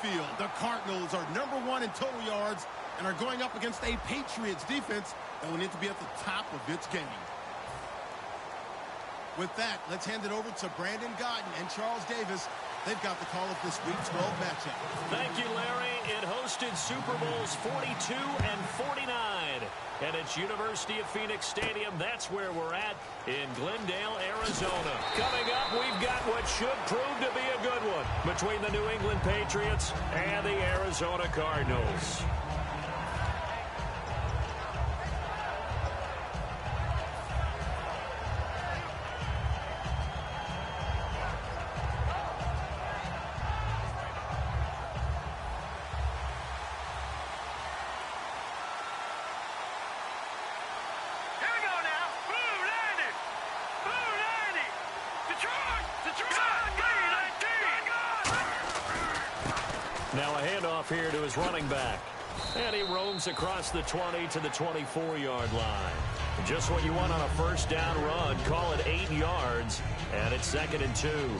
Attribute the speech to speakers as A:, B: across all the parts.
A: field. The Cardinals are #1 in total yards and are going up against a Patriots defense that will need to be at the top of its game. With that, let's hand it over to Brandon Godden and Charles Davis. They've got the call of this Week 12 matchup.
B: Thank you, Larry. It hosted Super Bowls 42 and 49. And it's University of Phoenix Stadium. That's where we're at in Glendale, Arizona. Coming up, we've got what should prove to be a good one between the New England Patriots and the Arizona Cardinals. Now a handoff here to his running back. And he roams across the 20 to the 24-yard line. Just what you want on a first down run. Call it 8 yards. And it's 2nd and 2.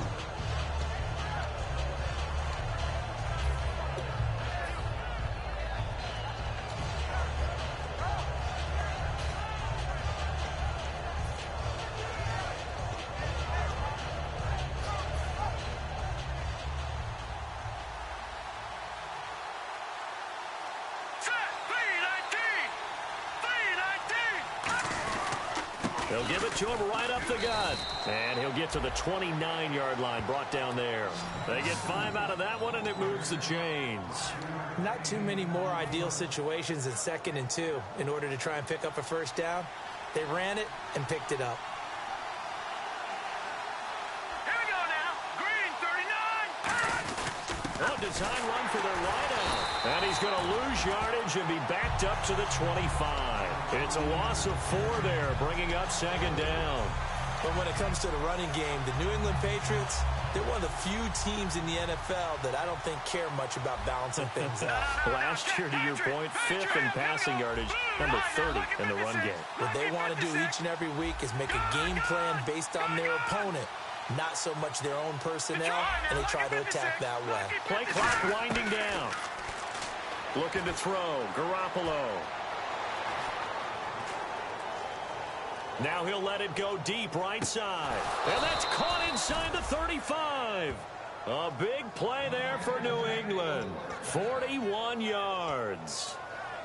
B: They'll give it to him right up the gut. And he'll get to the 29-yard line, brought down there. They get 5 out of that one, and it moves the chains.
C: Not too many more ideal situations in 2nd and 2 in order to try and pick up a first down. They ran it and picked it up.
D: Here we go now. Green, 39.
B: Oh, design run for their wideout. And he's going to lose yardage and be backed up to the 25. It's a loss of 4 there, bringing up 2nd down.
C: But when it comes to the running game, the New England Patriots, they're one of the few teams in the NFL that I don't think care much about balancing things out.
B: Last year, to your point, 5th in passing yardage, number 30 in the run game.
C: What they want to do each and every week is make a game plan based on their opponent, not so much their own personnel, and they try to attack that way.
B: Play clock winding down. Looking to throw, Garoppolo. Now he'll let it go deep right side. And that's caught inside the 35. A big play there for New England. 41 yards.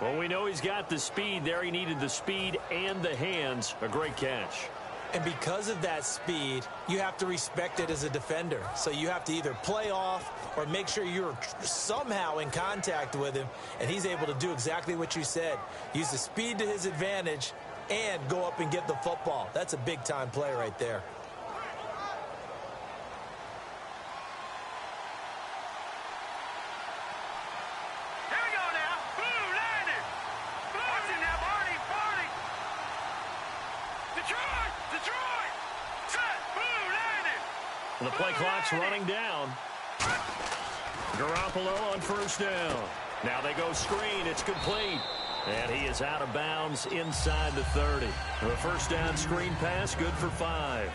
B: Well, we know he's got the speed there. He needed the speed and the hands. A great catch.
C: And because of that speed, you have to respect it as a defender. So you have to either play off or make sure you're somehow in contact with him. And he's able to do exactly what you said. Use the speed to his advantage and go up and get the football. That's a big-time play right there.
D: Here we go now. Blue landed. Watch it now, Barney. Detroit. Set. Blue landed.
B: The play clock's running down. Garoppolo on first down. Now they go screen. It's complete. And he is out of bounds inside the 30. The first down screen pass, good for 5.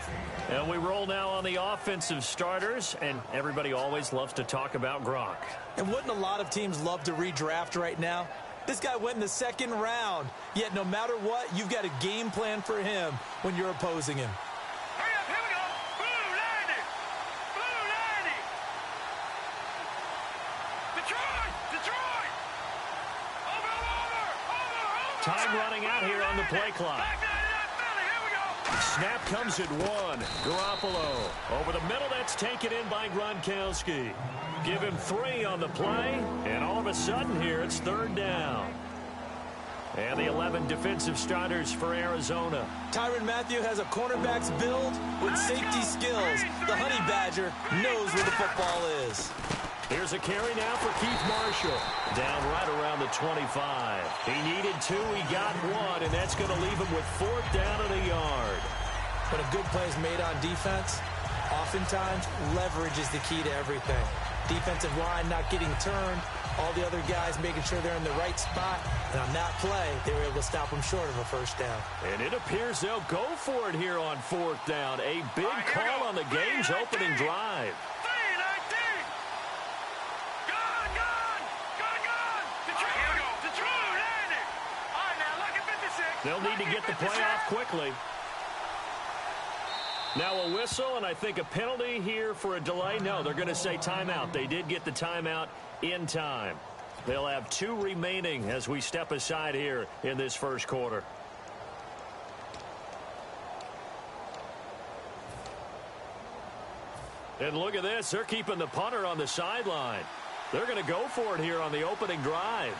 B: And we roll now on the offensive starters, and everybody always loves to talk about Gronk.
C: And wouldn't a lot of teams love to redraft right now? This guy went in the 2nd round, yet no matter what, you've got a game plan for him when you're opposing him.
D: Hurry up, here we go. Blue landed. Detroit.
B: Time running out here on the play clock. Snap comes at 1. Garoppolo over the middle. That's taken in by Gronkowski. Give him 3 on the play. And all of a sudden here, it's 3rd down. And the 11 defensive starters for Arizona.
C: Tyrann Mathieu has a cornerback's build with safety skills. The Honey Badger knows where the football is.
B: Here's a carry now for Keith Marshall. Down right around the 25. He needed 2. He got 1. And that's going to leave him with 4th down and a yard.
C: When a good play is made on defense, oftentimes leverage is the key to everything. Defensive line not getting turned. All the other guys making sure they're in the right spot. And on that play, they were able to stop him short of a first down.
B: And it appears they'll go for it here on 4th down. A big call on the game's opening drive. They'll need to get the play off quickly. Now a whistle, and I think a penalty here for a delay. No, they're going to say timeout. They did get the timeout in time. They'll have 2 remaining as we step aside here in this first quarter. And look at this. They're keeping the punter on the sideline. They're going to go for it here on the opening drive.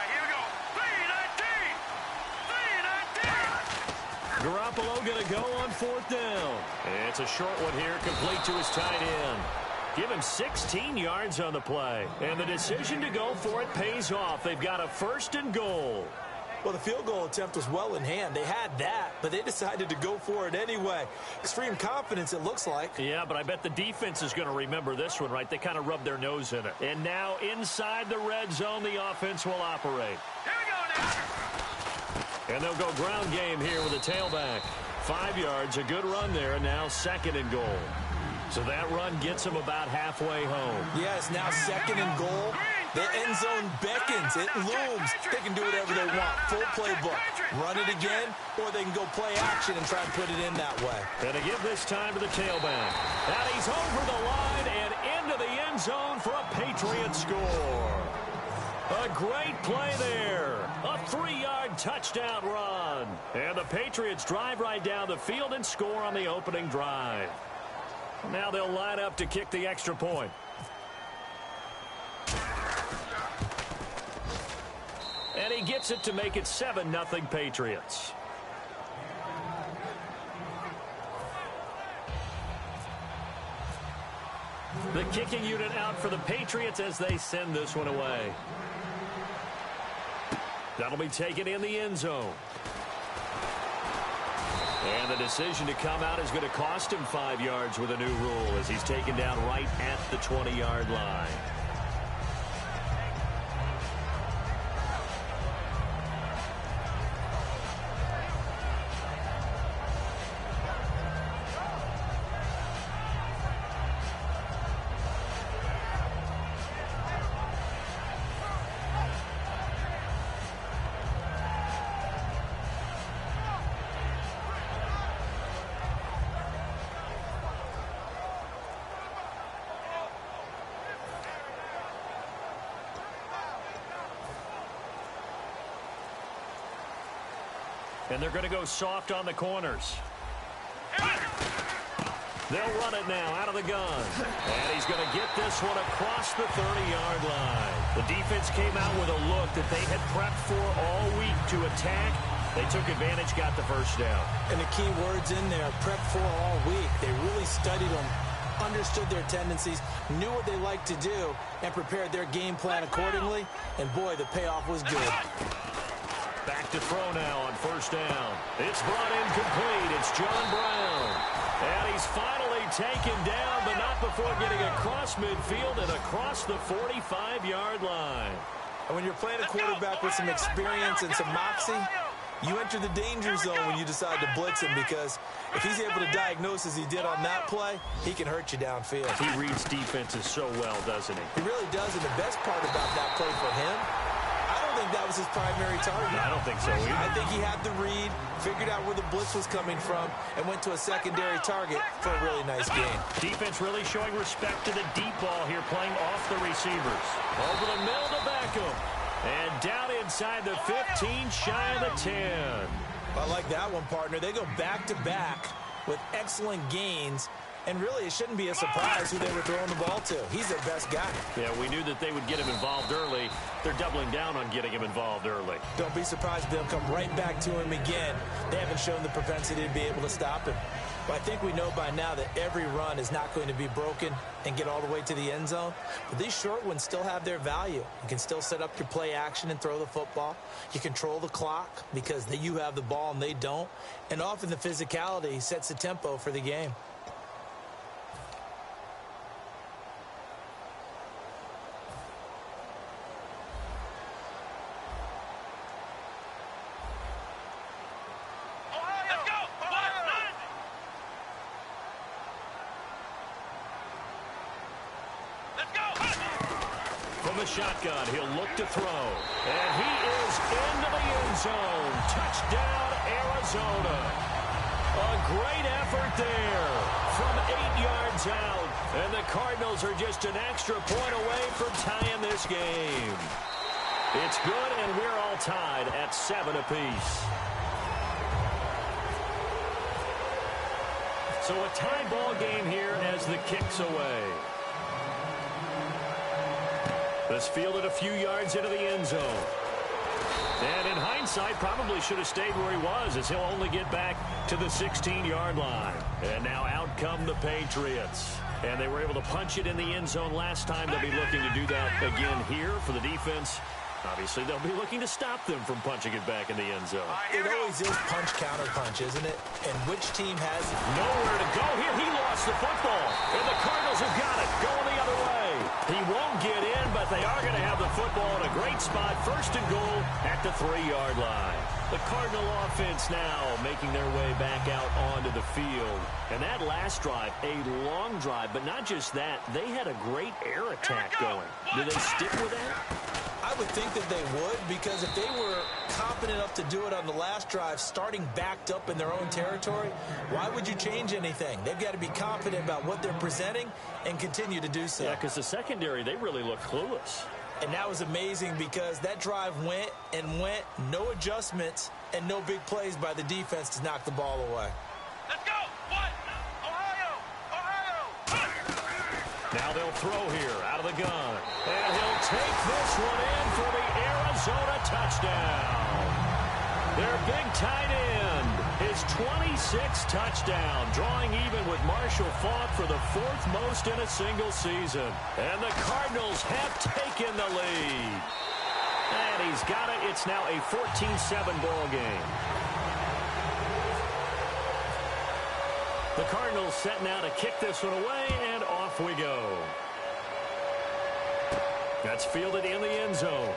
D: Here we go. 3-19.
B: Garoppolo going to go on 4th down. And it's a short one here, complete to his tight end. Give him 16 yards on the play. And the decision to go for it pays off. They've got a 1st and goal.
C: Well, the field goal attempt was well in hand. They had that, but they decided to go for it anyway. Extreme confidence, it looks like.
B: Yeah, but I bet the defense is going to remember this one, right? They kind of rubbed their nose in it. And now inside the red zone, the offense will operate.
D: Here we go now.
B: And they'll go ground game here with a tailback. 5 yards, a good run there, and now 2nd and goal. So that run gets them about halfway home.
C: Yes, now 2nd and goal. The end zone beckons. It looms. They can do whatever they want. Full playbook. Run it again, or they can go play action and try and put it in that way.
B: And to give this time to the tailback. And he's over the line and into the end zone for a Patriot score. A great play there. A 3-yard touchdown run. And the Patriots drive right down the field and score on the opening drive. Now they'll line up to kick the extra point. And he gets it to make it 7-0 Patriots. The kicking unit out for the Patriots as they send this one away. That'll be taken in the end zone. And the decision to come out is going to cost him 5 yards with a new rule as he's taken down right at the 20-yard line. And they're going to go soft on the corners. They'll run it now out of the gun. And he's going to get this one across the 30-yard line. The defense came out with a look that they had prepped for all week to attack. They took advantage, got the first down.
C: And the key words in there, prepped for all week. They really studied them, understood their tendencies, knew what they liked to do, and prepared their game plan accordingly. And, boy, the payoff was good.
B: Back to throw now on 1st down. It's brought in complete. It's John Brown. And he's finally taken down, but not before getting across midfield and across the 45-yard line.
C: And when you're playing a quarterback with some experience and some moxie, you enter the danger zone when you decide to blitz him, because if he's able to diagnose as he did on that play, he can hurt you downfield.
B: He reads defenses so well, doesn't he?
C: He really does, and the best part about that play for him, I don't think that was his primary target.
B: I don't think so either.
C: I think he had the read, figured out where the blitz was coming from, and went to a secondary target for a really nice game.
B: Defense really showing respect to the deep ball here, playing off the receivers. Over the middle to Beckham. And down inside the 15, shy of the 10.
C: I like that one, partner. They go back-to-back with excellent gains. And really, it shouldn't be a surprise who they were throwing the ball to. He's their best guy.
B: Yeah, we knew that they would get him involved early. They're doubling down on getting him involved early.
C: Don't be surprised if they'll come right back to him again. They haven't shown the propensity to be able to stop him. But I think we know by now that every run is not going to be broken and get all the way to the end zone. But these short ones still have their value. You can still set up your play action and throw the football. You control the clock because you have the ball and they don't. And often the physicality sets the tempo for the game.
B: From From the shotgun, he'll look to throw. And he is into the end zone. Touchdown, Arizona. A great effort there from 8 yards out. And the Cardinals are just an extra point away from tying this game. It's good, and we're all tied at 7 apiece. So a tie ball game here as the kick's away. This fielded a few yards into the end zone. And in hindsight, probably should have stayed where he was, as he'll only get back to the 16-yard line. And now out come the Patriots. And they were able to punch it in the end zone last time. They'll be looking to do that again here for the defense. Obviously, they'll be looking to stop them from punching it back in the end zone.
C: It always is punch-counter-punch, isn't it? And which team has
B: nowhere to go here? He lost the football. And the Cardinals have got it. Going the other way. He won't get in, but they are going to have the football in a great spot. 1st and goal at the 3-yard line. The Cardinal offense now making their way back out onto the field. And that last drive, a long drive, but not just that. They had a great air attack going. Do they stick with that?
C: I would think that they would, because if they were confident enough to do it on the last drive, starting backed up in their own territory, why would you change anything? They've got to be confident about what they're presenting and continue to do so.
B: Yeah, because the secondary, they really looked clueless.
C: And that was amazing because that drive went and went, no adjustments, and no big plays by the defense to knock the ball away.
D: Let's go! What? Ohio! Ohio!
B: Now they'll throw here out of the gun. And he'll take this one in for the Arizona touchdown. Their big tight end, his 26th touchdown, drawing even with Marshall Faulk for the 4th most in a single season. And the Cardinals have taken the lead. And he's got it. It's now a 14-7 ball game. The Cardinals set now to kick this one away, and off we go. That's fielded in the end zone.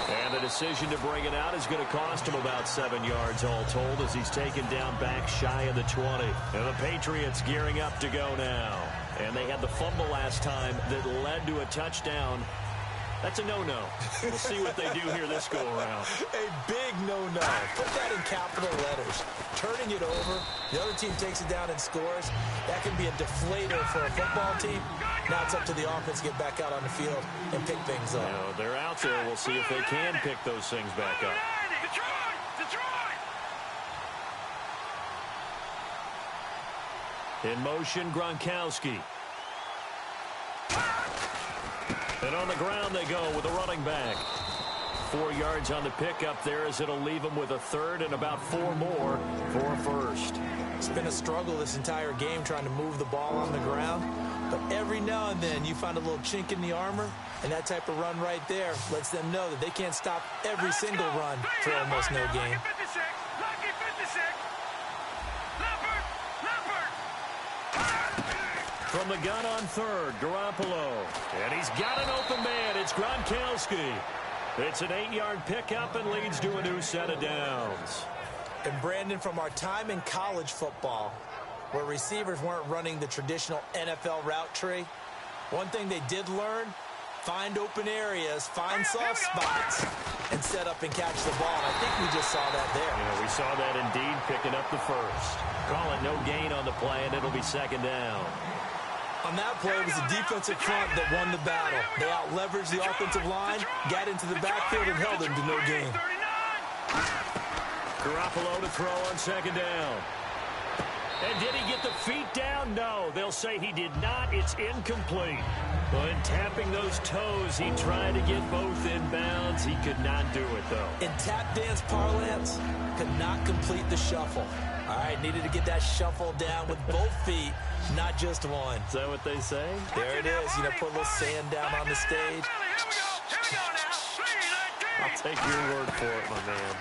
B: And the decision to bring it out is going to cost him about 7 yards all told, as he's taken down back shy of the 20. And the Patriots gearing up to go now. And they had the fumble last time that led to a touchdown. That's a no-no. We'll see what they do here this go-around.
C: A big no-no. Put that in capital letters. Turning it over, the other team takes it down and scores. That can be a deflator for a football team. Now it's up to the offense to get back out on the field and pick things up.
B: Now, they're out there. We'll see if they can pick those things back up. In motion, Gronkowski. And on the ground they go with a running back. 4 yards on the pickup there, as it'll leave them with a 3rd and about 4 more for a 1st.
C: It's been a struggle this entire game trying to move the ball on the ground. But every now and then you find a little chink in the armor, and that type of run right there lets them know that they can't stop every single run for almost no gain.
B: From the gun on 3rd, Garoppolo. And he's got an open man. It's Gronkowski. It's an 8-yard pickup and leads to a new set of downs.
C: And Brandon, from our time in college football, where receivers weren't running the traditional NFL route tree, one thing they did learn, find open areas, find soft spots, and set up and catch the ball. I think we just saw that there.
B: Yeah, we saw that indeed, picking up the 1st. Call it no gain on the play, and it'll be 2nd down.
C: On that play, it was the defensive front that won the battle. They out-leveraged the offensive line, got into the backfield, and held them to no gain.
B: Garoppolo to throw on 2nd down. And did he get the feet down? No, they'll say he did not. It's incomplete. But in tapping those toes, he tried to get both in bounds. He could not do it, though.
C: In tap dance parlance, could not complete the shuffle. All right, needed to get that shuffle down with both feet, not just one.
B: Is that what they say?
C: There it is. You know, put a little sand down on the stage.
B: I'll take your word for it, my man.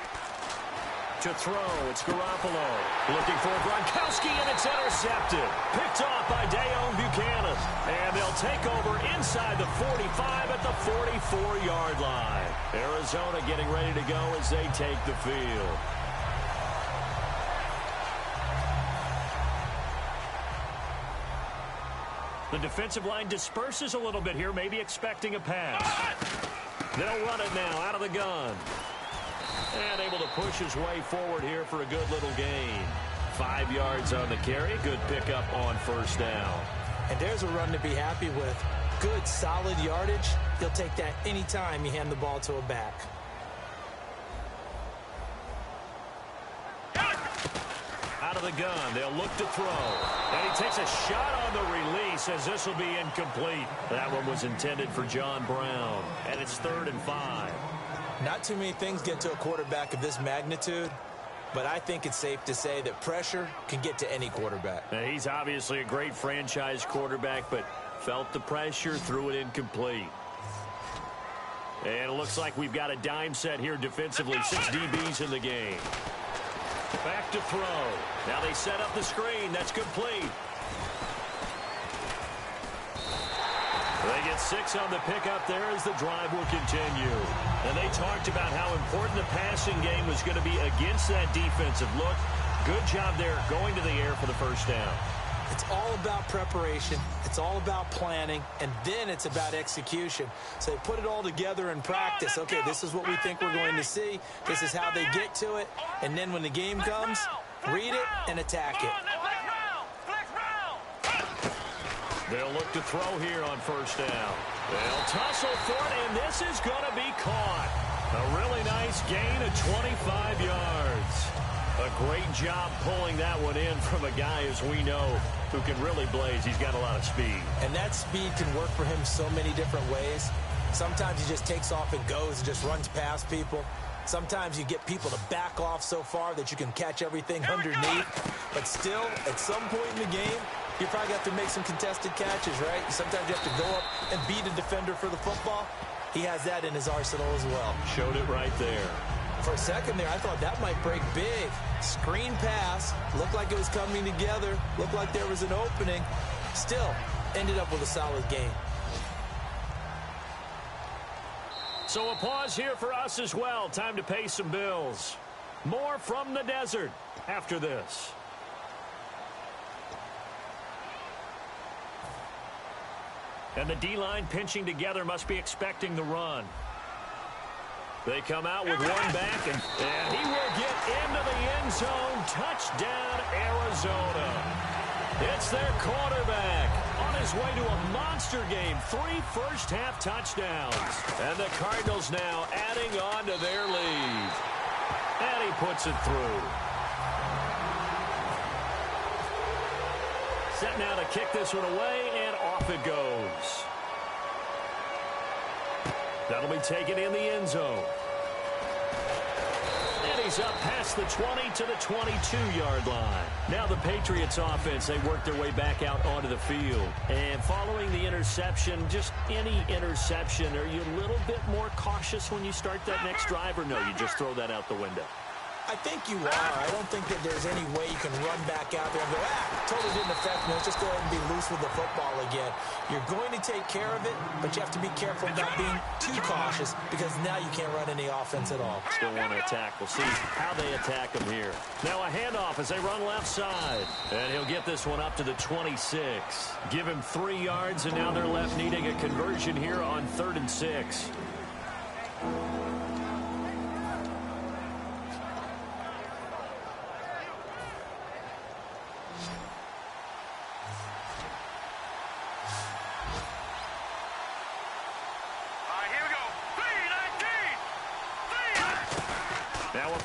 B: To throw, it's Garoppolo. Looking for Gronkowski, and it's intercepted. Picked off by Dayon Buchanan. And they'll take over inside the 45 at the 44-yard line. Arizona getting ready to go as they take the field. The defensive line disperses a little bit here, maybe expecting a pass. They'll run it now out of the gun. And able to push his way forward here for a good little gain. 5 yards on the carry. Good pickup on first down.
C: And there's a run to be happy with. Good, solid yardage. He'll take that anytime you hand the ball to a back.
B: Out of the gun, they'll look to throw. And he takes a shot on the release as this will be incomplete. That one was intended for John Brown. And it's 3rd and 5.
C: Not too many things get to a quarterback of this magnitude, but I think it's safe to say that pressure can get to any quarterback.
B: Now, he's obviously a great franchise quarterback, but felt the pressure, threw it incomplete. And it looks like we've got a dime set here defensively. 6 DBs in the game. Back to throw. Now they set up the screen. That's complete. They get 6 on the pickup there as the drive will continue. And they talked about how important the passing game was going to be against that defensive look. Good job there going to the air for the first down.
C: It's all about preparation. It's all about planning. And then it's about execution. So they put it all together in practice. Okay, this is what we think we're going to see. This is how they get to it. And then when the game comes, read it and attack it.
B: They'll look to throw here on first down. They'll tussle for it, and this is going to be caught. A really nice gain of 25 yards. A great job pulling that one in from a guy, as we know, who can really blaze. He's got a lot of speed.
C: And that speed can work for him so many different ways. Sometimes he just takes off and goes and just runs past people. Sometimes you get people to back off so far that you can catch everything underneath. But still, at some point in the game, you probably have to make some contested catches, right? Sometimes you have to go up and beat a defender for the football. He has that in his arsenal as well.
B: Showed it right there.
C: For a second there, I thought that might break big. Screen pass. Looked like it was coming together. Looked like there was an opening. Still, ended up with a solid game.
B: So a pause here for us as well. Time to pay some bills. More from the desert after this. And the D-line pinching together must be expecting the run. They come out with one back, and he will get into the end zone. Touchdown, Arizona. It's their quarterback on his way to a monster game. 3 first-half touchdowns. And the Cardinals now adding on to their lead. And he puts it through. Set now to kick this one away, and off it goes. That'll be taken in the end zone. And he's up past the 20 to the 22-yard line. Now the Patriots offense, they work their way back out onto the field. And following the interception, just any interception, are you a little bit more cautious when you start that next drive, or no, you just throw that out the window?
C: I think you are. I don't think that there's any way you can run back out there and go, totally didn't affect me. Let's just go ahead and be loose with the football again. You're going to take care of it, but you have to be careful about being too cautious because now you can't run any offense at all.
B: Still want to attack. We'll see how they attack him here. Now a handoff as they run left side. And he'll get this one up to the 26. Give him 3 yards, and now they're left needing a conversion here on 3rd and 6.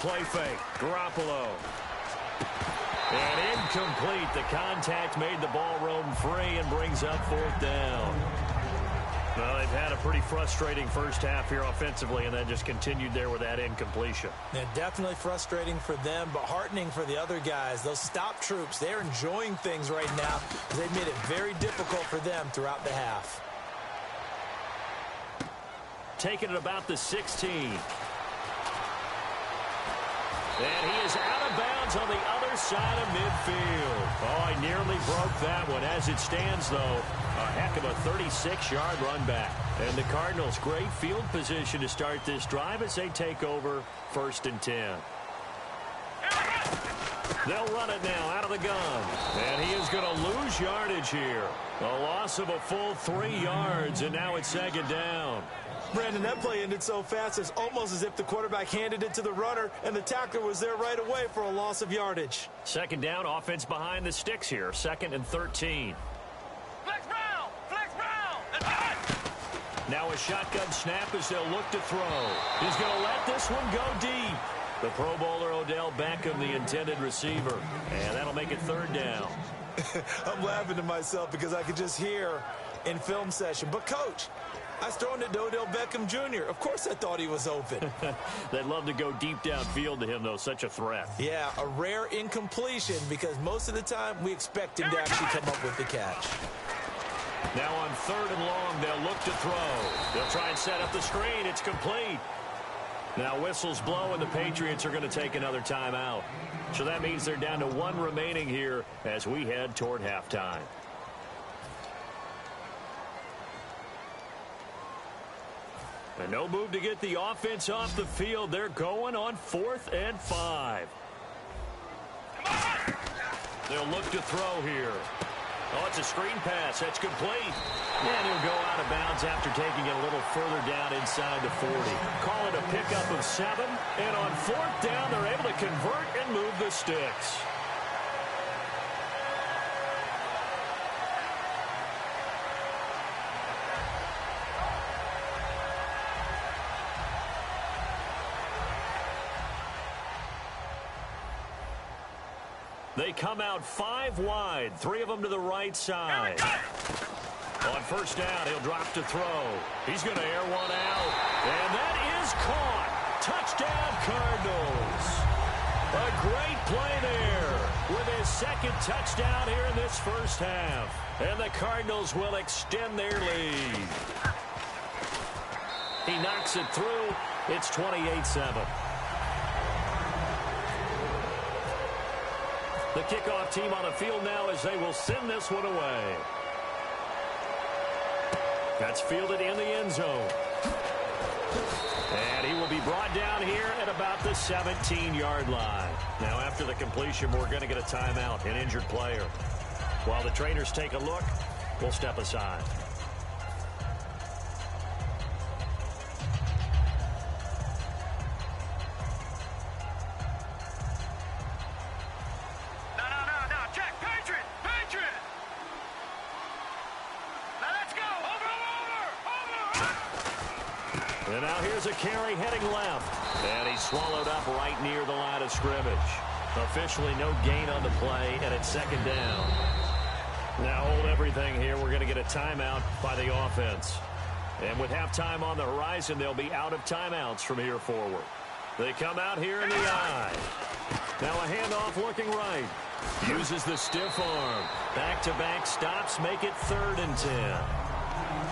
B: Play fake. Garoppolo. And incomplete. The contact made the ball roam free and brings up 4th down. Well, they've had a pretty frustrating first half here offensively, and then just continued there with that incompletion.
C: Yeah, definitely frustrating for them, but heartening for the other guys. Those stop troops, they're enjoying things right now. They've made it very difficult for them throughout the half.
B: Taking it about the 16. And he is out of bounds on the other side of midfield. Oh, he nearly broke that one. As it stands, though, a heck of a 36-yard run back. And the Cardinals, great field position to start this drive as they take over 1st and 10. They'll run it now out of the gun. And he is going to lose yardage here. A loss of a full 3 yards, and now it's second down.
C: Brandon, that play ended so fast, it's almost as if the quarterback handed it to the runner, and the tackler was there right away for a loss of yardage.
B: Second down, offense behind the sticks here. 2nd and 13.
D: Flex Brown! Flex Brown! And hot!
B: Now a shotgun snap as they'll look to throw. He's going to let this one go deep. The Pro Bowler Odell Beckham, the intended receiver. And that'll make it 3rd down.
C: I'm laughing to myself because I could just hear in film session, but coach, I was throwing it to Odell Beckham Jr. Of course I thought he was open.
B: They'd love to go deep downfield to him, though. Such a threat.
C: Yeah, a rare incompletion because most of the time we expect him to actually come up with the catch.
B: Now on 3rd and long, they'll look to throw. They'll try and set up the screen. It's complete. Now whistles blow, and the Patriots are going to take another timeout. So that means they're down to 1 remaining here as we head toward halftime. And no move to get the offense off the field. They're going on 4th and 5. They'll look to throw here. Oh, it's a screen pass. That's complete. And he'll go out of bounds after taking it a little further down inside the 40. Call it a pickup of 7. And on 4th down, they're able to convert and move the sticks. They come out 5 wide, 3 of them to the right side. On 1st down, he'll drop to throw. He's going to air one out. And that is caught. Touchdown, Cardinals. A great play there with his 2nd touchdown here in this first half. And the Cardinals will extend their lead. He knocks it through. It's 28-7. The kickoff team on the field now as they will send this one away. That's fielded in the end zone. And he will be brought down here at about the 17-yard line. Now after the completion, we're going to get a timeout, an injured player. While the trainers take a look, we'll step aside. And now here's a carry heading left. And he's swallowed up right near the line of scrimmage. Officially no gain on the play, and it's 2nd down. Now hold everything here. We're going to get a timeout by the offense. And with halftime on the horizon, they'll be out of timeouts from here forward. They come out here in the I. Now a handoff looking right. Uses the stiff arm. Back-to-back stops make it 3rd and 10.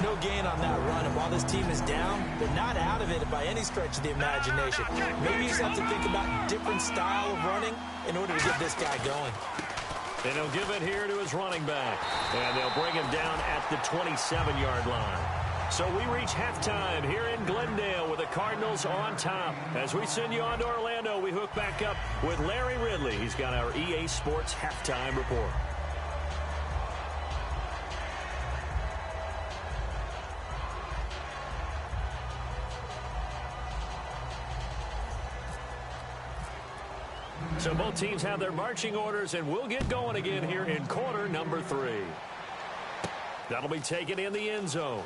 C: No gain on that run, and while this team is down, they're not out of it by any stretch of the imagination. Maybe you just have to think about a different style of running in order to get this guy going.
B: And he'll give it here to his running back. And they'll bring him down at the 27-yard line. So we reach halftime here in Glendale with the Cardinals on top. As we send you on to Orlando, we hook back up with Larry Ridley. He's got our EA Sports halftime report. So both teams have their marching orders, and we'll get going again here in quarter number 3. That'll be taken in the end zone.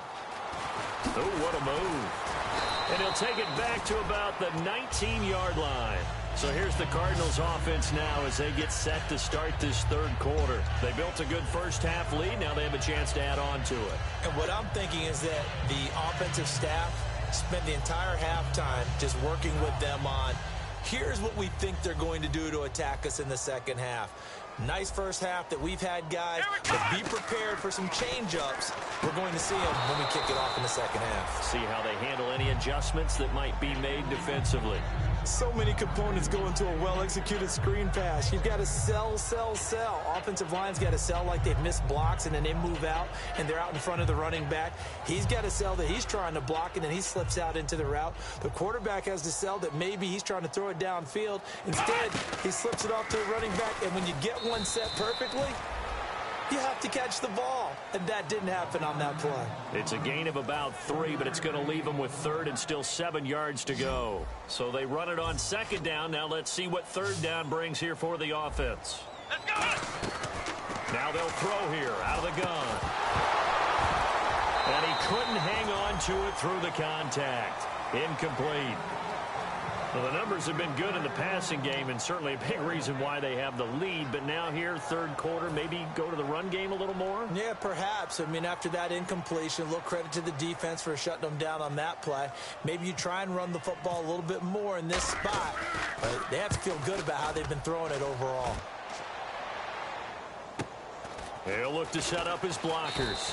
B: Oh, what a move. And he'll take it back to about the 19-yard line. So here's the Cardinals offense now as they get set to start this 3rd quarter. They built a good first half lead. Now they have a chance to add on to it.
C: And what I'm thinking is that the offensive staff spent the entire halftime just working with them on, here's what we think they're going to do to attack us in the second half. Nice first half that we've had, guys, but be prepared for some change-ups. We're going to see them when we kick it off in the second half.
B: See how they handle any adjustments that might be made defensively.
C: So many components go into a well-executed screen pass. You've got to sell, sell, sell. Offensive line's got to sell like they've missed blocks, and then they move out, and they're out in front of the running back. He's got to sell that he's trying to block, and then he slips out into the route. The quarterback has to sell that maybe he's trying to throw it downfield. Instead, he slips it off to the running back, and when you get one set perfectly, you have to catch the ball, and that didn't happen on that play.
B: It's a gain of about 3, but it's going to leave them with third and still 7 yards to go. So they run it on second down. Now let's see what third down brings here for the offense.
D: Let's go!
B: Now they'll throw here out of the gun. And he couldn't hang on to it through the contact. Incomplete. Well, the numbers have been good in the passing game, and certainly a big reason why they have the lead. But now here, third quarter, maybe go to the run game a little more?
C: Yeah, perhaps. I mean, after that incompletion, a little credit to the defense for shutting them down on that play. Maybe you try and run the football a little bit more in this spot. But they have to feel good about how they've been throwing it overall.
B: He'll look to set up his blockers.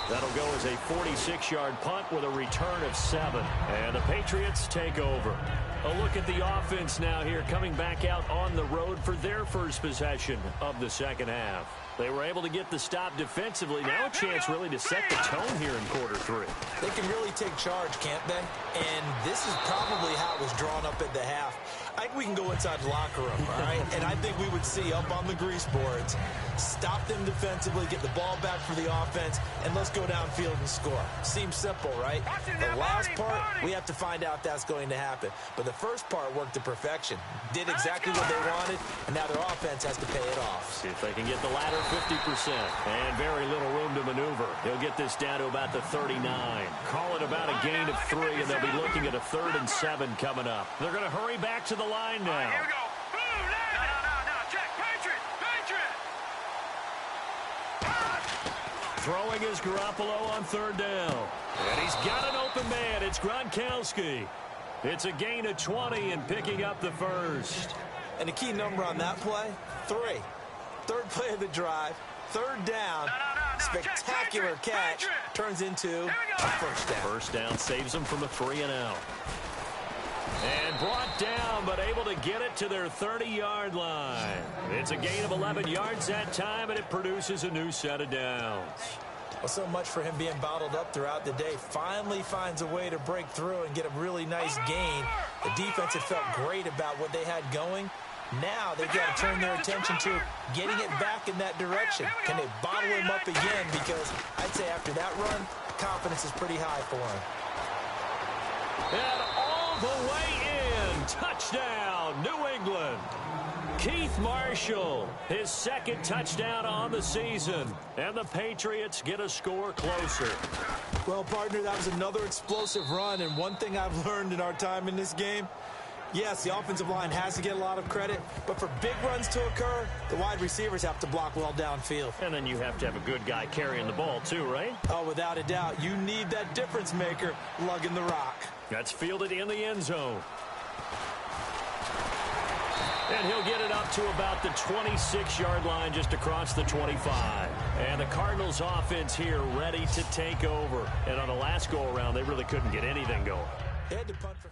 B: That'll go as a 46-yard punt with a return of 7. And the Patriots take over. A look at the offense now here, coming back out on the road for their first possession of the second half. They were able to get the stop defensively. Now a chance really to set the tone here in quarter 3.
C: They can really take charge, can't they? And this is probably how it was drawn up at the half. I think we can go inside the locker room, all right? And I think we would see up on the grease boards, stop them defensively, get the ball back for the offense, and let's go downfield and score. Seems simple, right? The last part, we have to find out if that's going to happen. But the first part worked to perfection. Did exactly what they wanted, and now their offense has to pay it off.
B: See if they can get the latter 50%. And very little room to maneuver. He'll get this down to about the 39. Call it about a gain of 3, and they'll be looking at a 3rd and 7 coming up. They're going to hurry back to the line now.
D: Here we go. Boom, no. Check. Patriot.
B: Throwing is Garoppolo on 3rd down. And he's got an open man. It's Gronkowski. It's a gain of 20 and picking up the first.
C: And the key number on that play, 3. 3rd play of the drive, 3rd down. Spectacular catch turns into a first down.
B: First down saves them from a 3-and-out. And brought down, but able to get it to their 30-yard line. It's a gain of 11 yards that time, and it produces a new set of downs.
C: Well, so much for him being bottled up throughout the day. Finally finds a way to break through and get a really nice gain. The defense had felt great about what they had going. Now they've got to turn their attention to getting it back in that direction. Can they bottle him up again? Because I'd say after that run, confidence is pretty high for him.
B: And all the way in. Touchdown, New England. Keith Marshall, his 2nd touchdown on the season. And the Patriots get a score closer.
C: Well, partner, that was another explosive run. And one thing I've learned in our time in this game, yes, the offensive line has to get a lot of credit, but for big runs to occur, the wide receivers have to block well downfield.
B: And then you have to have a good guy carrying the ball too, right?
C: Oh, without a doubt. You need that difference maker lugging the rock.
B: That's fielded in the end zone. And he'll get it up to about the 26-yard line, just across the 25. And the Cardinals offense here ready to take over. And on the last go-around, they really couldn't get anything going.
C: They had to punt for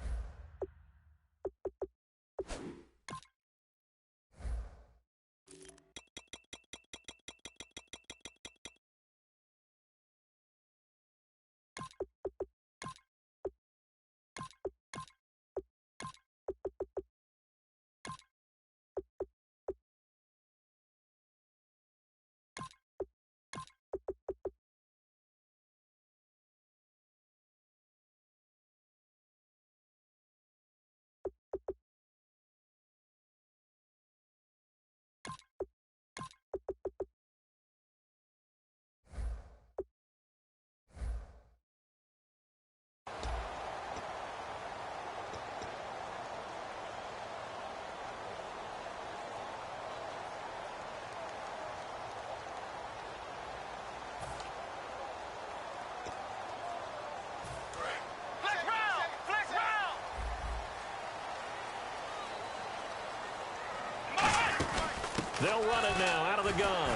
B: They'll run it now out of the gun.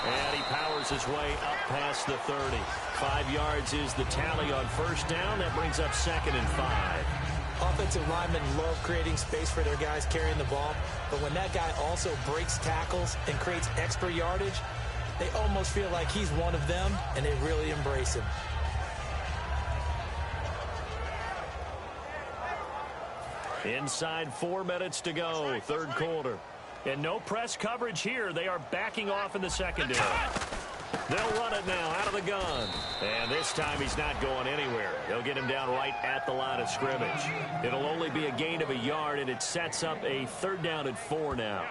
B: And he powers his way up past the 30. 5 yards is the tally on first down. That brings up 2nd and 5.
C: Offensive linemen love creating space for their guys carrying the ball, but when that guy also breaks tackles and creates extra yardage, they almost feel like he's one of them, and they really embrace him.
B: Inside 4 minutes to go, third quarter. And no press coverage here. They are backing off in the secondary. They'll run it now out of the gun. And this time he's not going anywhere. They'll get him down right at the line of scrimmage. It'll only be a gain of a yard, and it sets up a 3rd down and 4 now.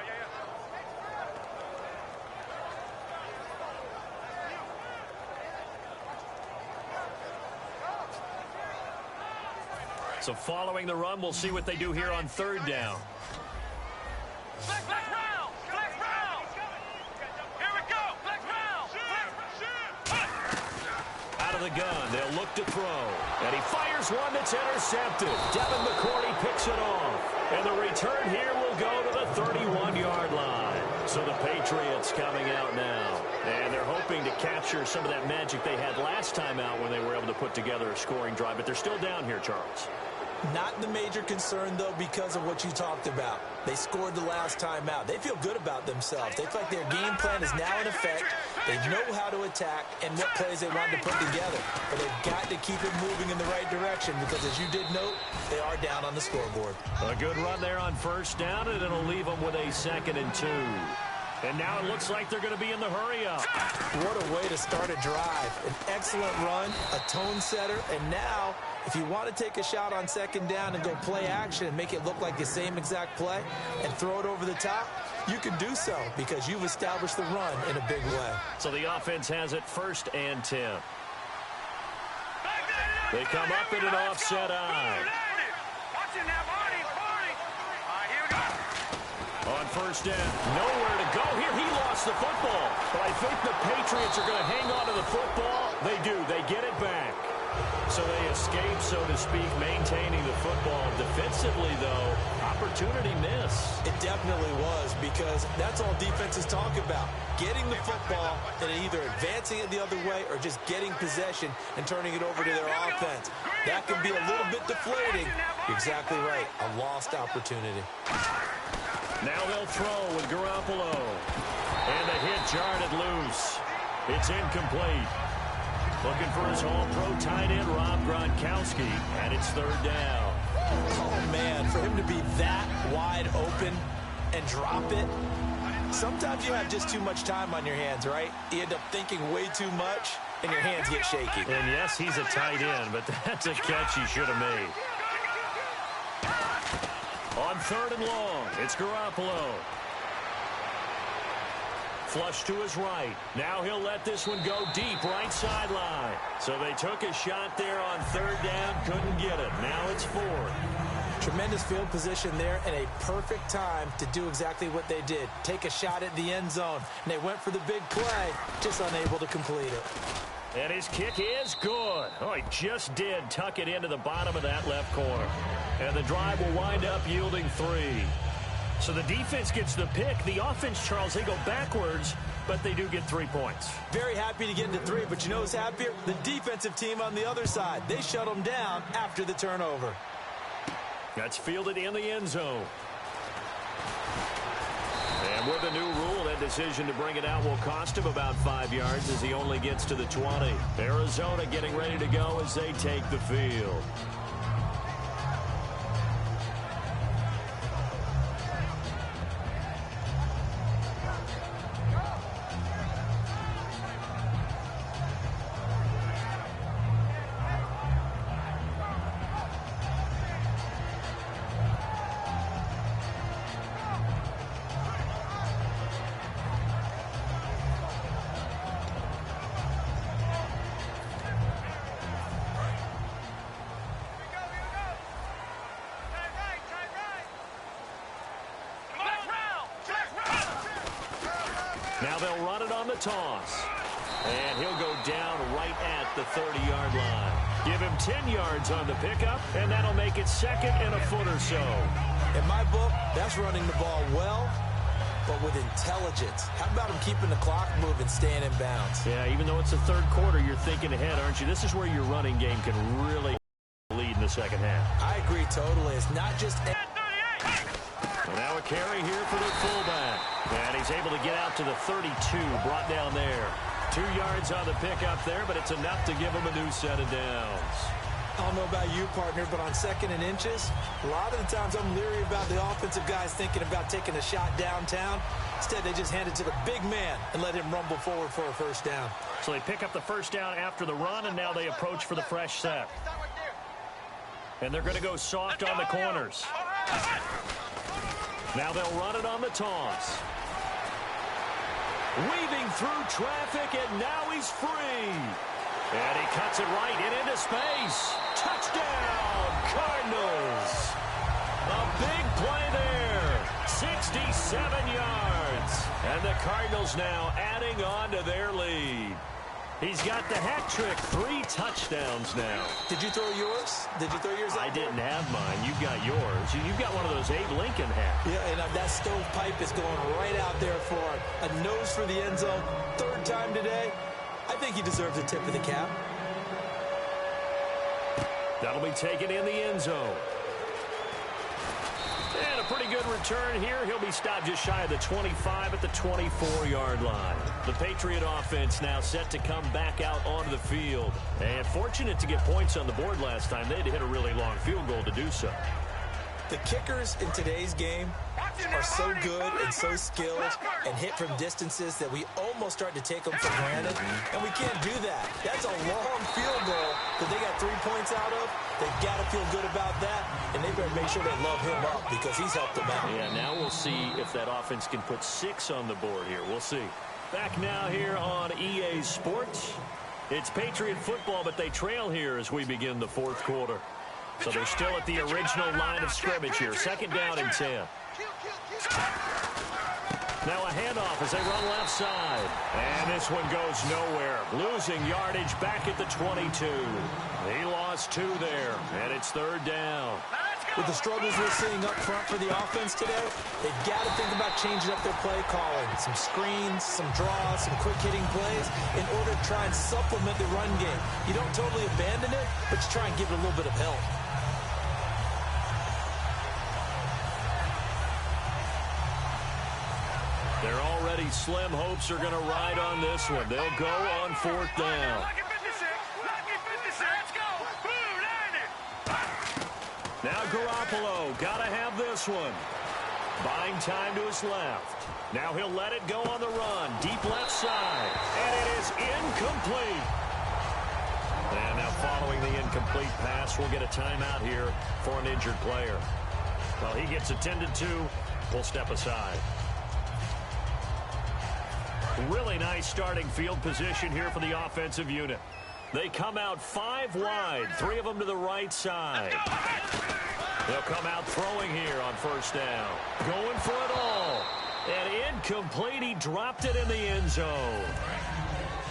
B: So following the run, we'll see what they do here on 3rd down.
D: Black round! Black round! Here we go! Black round!
B: Out of the gun, they'll look to throw. And he fires one that's intercepted. Devin McCourty picks it off. And the return here will go to the 31-yard line. So the Patriots coming out now. And they're hoping to capture some of that magic they had last time out when they were able to put together a scoring drive. But they're still down here, Charles.
C: Not the major concern, though, because of what you talked about. They scored the last time out. They feel good about themselves. They feel like their game plan is now in effect. They know how to attack and what plays they want to put together. But they've got to keep it moving in the right direction because, as you did note, they are down on the scoreboard.
B: A good run there on first down, and it'll leave them with a 2nd and 2. And now it looks like they're going to be in the hurry-up.
C: What a way to start a drive. An excellent run, a tone setter, and now if you want to take a shot on 2nd down and go play action and make it look like the same exact play and throw it over the top, you can do so because you've established the run in a big way.
B: So the offense has it 1st and 10. They come up in an offset eye. On first down, nowhere to go here. He lost the football. But I think the Patriots are going to hang on to the football. They do. They get it back. So they escape, so to speak, maintaining the football. Defensively, though, opportunity miss.
C: It definitely was because that's all defenses talk about. Getting the football and either advancing it the other way or just getting possession and turning it over to their offense. That can be a little bit deflating. You're exactly right. A lost opportunity.
B: Now they'll throw with Garoppolo. And the hit jarred it loose. It's incomplete. Looking for his all-pro tight end, Rob Gronkowski, and it's 3rd down.
C: Oh, man, for him to be that wide open and drop it, sometimes you have just too much time on your hands, right? You end up thinking way too much, and your hands get shaky.
B: And, yes, he's a tight end, but that's a catch he should have made. On 3rd and long, it's Garoppolo. Flush to his right. Now he'll let this one go deep, right sideline. So they took a shot there on 3rd down, couldn't get it. Now it's 4th.
C: Tremendous field position there and a perfect time to do exactly what they did. Take a shot at the end zone. And they went for the big play, just unable to complete it.
B: And his kick is good. Oh, he just did tuck it into the bottom of that left corner. And the drive will wind up yielding 3. So the defense gets the pick. The offense, Charles, they go backwards, but they do get 3 points.
C: Very happy to get into 3, but you know who's happier? The defensive team on the other side. They shut them down after the turnover.
B: That's fielded in the end zone. And with the new rule, that decision to bring it out will cost him about 5 yards as he only gets to the 20. Arizona getting ready to go as they take the field. Now they'll run it on the toss. And he'll go down right at the 30-yard line. Give him 10 yards on the pickup, and that'll make it 2nd and a foot or so.
C: In my book, that's running the ball well but with intelligence. How about him keeping the clock moving, staying in bounds?
B: Yeah, even though it's the third quarter, you're thinking ahead, aren't you? This is where your running game can really lead in the second half.
C: I agree totally. It's not just...
B: And now a carry here for the fullback. And he's able to get out to the 32, brought down there. 2 yards on the pickup there, but it's enough to give him a new set of downs.
C: I don't know about you, partner, but on 2nd and inches, a lot of the times I'm leery about the offensive guys thinking about taking a shot downtown. Instead, they just hand it to the big man and let him rumble forward for a first down.
B: So they pick up the first down after the run, and now they approach for the fresh set. And they're going to go soft on the corners. Now they'll run it on the toss. Weaving through traffic, and now he's free. And he cuts it right into space. Touchdown, Cardinals. A big play there. 67 yards. And the Cardinals now adding on to their lead. He's got the hat trick, 3 touchdowns now.
C: Did you throw yours? Did you throw yours out
B: I
C: there?
B: didn't have mine. You got yours. You've got one of those Abe Lincoln hats.
C: Yeah, and that stovepipe is going right out there for a nose for the end zone. 3rd time today. I think he deserves a tip of the cap.
B: That'll be taken in the end zone. And a pretty good return here. He'll be stopped just shy of the 25 at the 24-yard line. The Patriot offense now set to come back out onto the field. And fortunate to get points on the board last time. They had to hit a really long field goal to do so.
C: The kickers in today's game are so good and so skilled and hit from distances that we almost start to take them for granted, and we can't do that. That's a long field goal that they got 3 points out of. They've got to feel good about that, and they better make sure they love him up because he's helped them out.
B: Yeah, now we'll see if that offense can put 6 on the board here. We'll see. Back now here on EA Sports. It's Patriot football, but they trail here as we begin the 4th quarter. So they're still at the original line of scrimmage here. 2nd down and 10. Now a handoff as they run left side. And this one goes nowhere. Losing yardage back at the 22. He lost 2 there, and it's 3rd down.
C: With the struggles we're seeing up front for the offense today, they've got to think about changing up their play calling. Some screens, some draws, some quick-hitting plays in order to try and supplement the run game. You don't totally abandon it, but you try and give it a little bit of help.
B: They're already slim hopes are going to ride on this one. They'll go on 4th down. Now Garoppolo, got to have this one. Buying time to his left. Now he'll let it go on the run. Deep left side. And it is incomplete. And now following the incomplete pass, we'll get a timeout here for an injured player. Well, he gets attended to. We'll step aside. Really nice starting field position here for the offensive unit. They come out 5 wide, 3 of them to the right side. They'll come out throwing here on 1st down. Going for it all. And incomplete. He dropped it in the end zone.